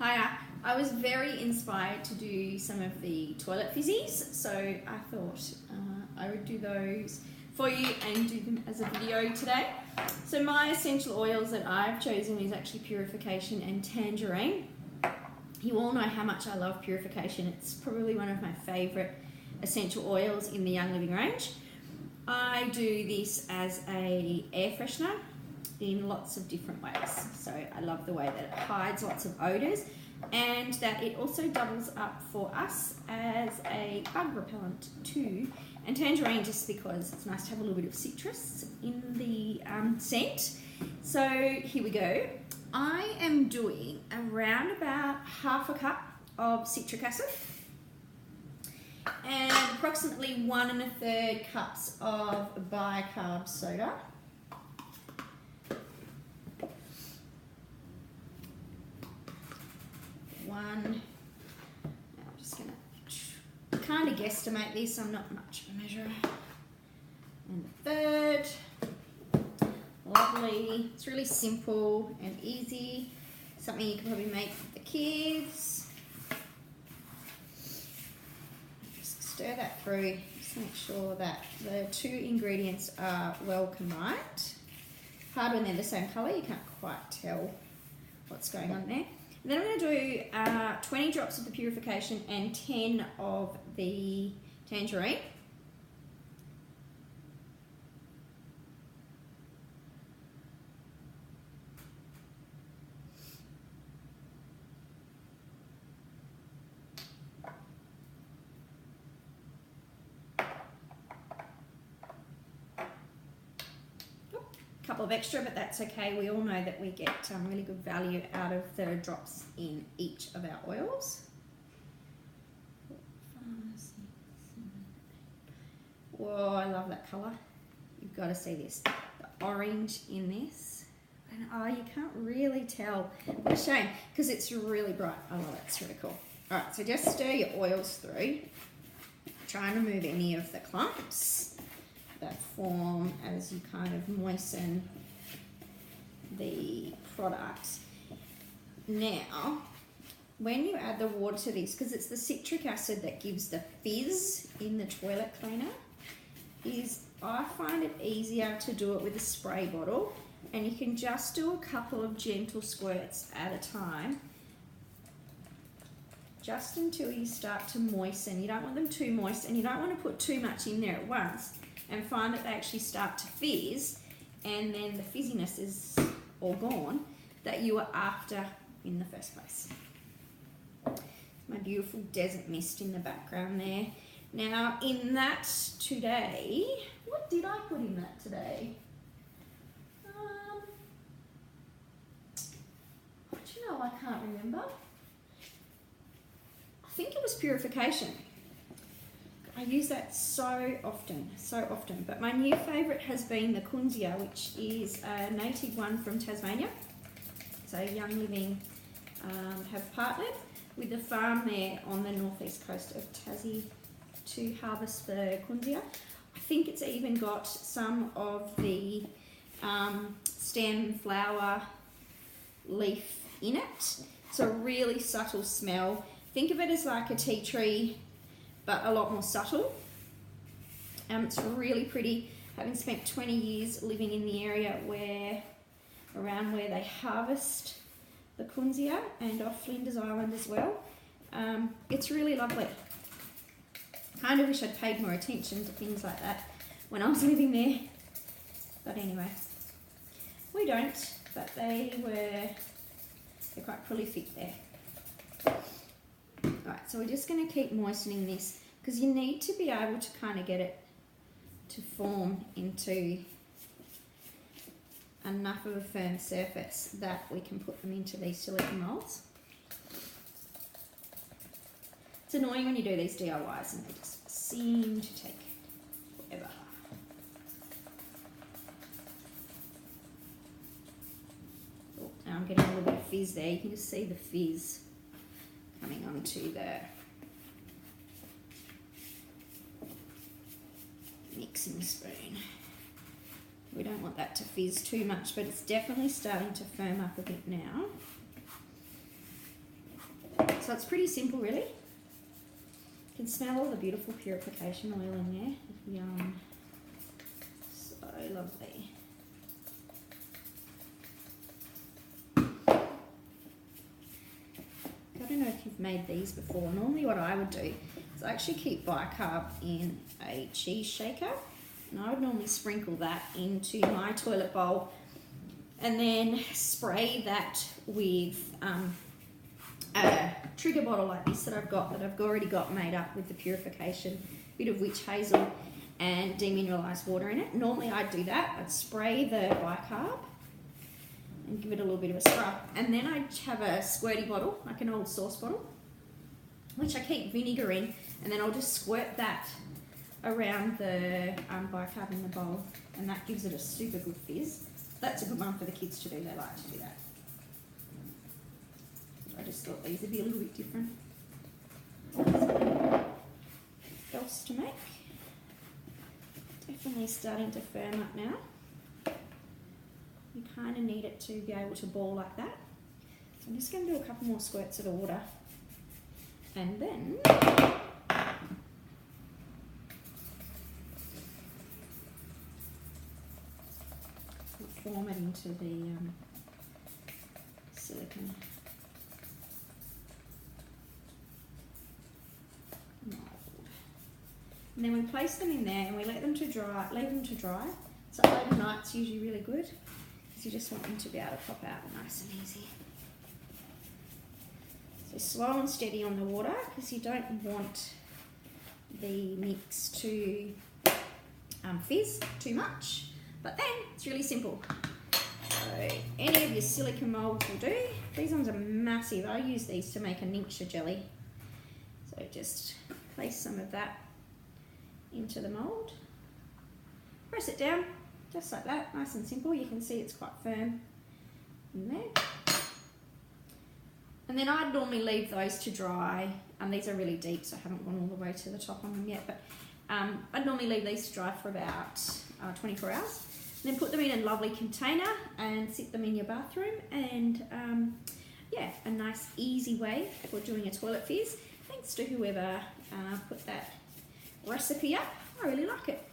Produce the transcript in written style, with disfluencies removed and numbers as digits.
Hiya. I was very inspired to do some of the toilet fizzies, so I thought I would do those for you and do them as a video today. So my essential oils that I've chosen is actually Purification and Tangerine. You all know how much I love Purification. It's probably one of my favourite essential oils in the Young Living range. I do this as a air freshener in lots of different ways. So I love the way that it hides lots of odours and that it also doubles up for us as a bug repellent too. And tangerine just because it's nice to have a little bit of citrus in the scent. So here we go. I am doing around about half a cup of citric acid and approximately 1 1/3 cups of bicarb soda. Now I'm just going to kind of guesstimate this, I'm not much of a measurer. And the third, lovely, it's really simple and easy, something you can probably make with the kids. Just stir that through, just make sure that the two ingredients are well combined. Hard when they're the same colour, you can't quite tell what's going on there. And then I'm going to do 20 drops of the Purification and 10 of the Tangerine. Couple of extra, but that's okay. We all know that we get really good value out of the drops in each of our oils. Whoa, I love that colour. You've got to see this. The orange in this. And oh, you can't really tell. What a shame, because it's really bright. I love it. It's really cool. Alright, so just stir your oils through. Try and remove any of the clumps that form as you kind of moisten the product. Now, when you add the water to this, because it's the citric acid that gives the fizz in the toilet cleaner, I find it easier to do it with a spray bottle, and you can just do a couple of gentle squirts at a time, just until you start to moisten. You don't want them too moist, and you don't want to put too much in there at once and find that they actually start to fizz, and then the fizziness is all gone that you were after in the first place. My beautiful desert mist in the background there. Now in that today, what did I put in that today? Do you know, I can't remember. I think it was Purification. I use that so often, but my new favourite has been the Kunzia, which is a native one from Tasmania. So Young Living have partnered with a farm there on the northeast coast of Tassie to harvest the Kunzia. I think it's even got some of the stem, flower, leaf in it. It's a really subtle smell. Think of it as like a tea tree, but a lot more subtle. It's really pretty. Having spent 20 years living in the area around where they harvest the Kunzia and off Flinders Island as well. It's really lovely. Kind of wish I'd paid more attention to things like that when I was living there. But anyway, we don't, but they're quite prolific there. Right, so we're just going to keep moistening this because you need to be able to kind of get it to form into enough of a firm surface that we can put them into these silicone molds. It's annoying when you do these DIYs and they just seem to take forever. Oh, now I'm getting a little bit of fizz there. You can just see the fizz coming onto the mixing spoon. We don't want that to fizz too much, but it's definitely starting to firm up a bit now. So it's pretty simple, really. You can smell all the beautiful purification oil in there. Yum. So lovely. I don't know if you've made these before. Normally what I would do is I actually keep bicarb in a cheese shaker, and I would normally sprinkle that into my toilet bowl and then spray that with a trigger bottle like this that I've already got made up with the purification, bit of witch hazel and demineralised water in it. Normally I'd do that. I'd spray the bicarb and give it a little bit of a scrub, and then I have a squirty bottle, like an old sauce bottle, which I keep vinegar in, and then I'll just squirt that around the bicarb in the bowl, and that gives it a super good fizz. That's a good one for the kids to do. They like to do that. I just thought these would be a little bit different. Else to make. Definitely starting to firm up now. You kind of need it to be able to ball like that. So I'm just going to do a couple more squirts of the water, and then we'll form it into the silicone mold. And then we place them in there and we let them to dry. Leave them to dry. So overnight's usually really good, because you just want them to be able to pop out nice and easy. So slow and steady on the water, because you don't want the mix to fizz too much. But then it's really simple. So any of your silicone molds will do. These ones are massive. I use these to make a nincture jelly. So just place some of that into the mold. Press it down, just like that, nice and simple. You can see it's quite firm in there. And then I'd normally leave those to dry. These are really deep, so I haven't gone all the way to the top on them yet, but I'd normally leave these to dry for about 24 hours. And then put them in a lovely container and sit them in your bathroom, and yeah, a nice easy way for doing a toilet fizz. Thanks to whoever put that recipe up. I really like it.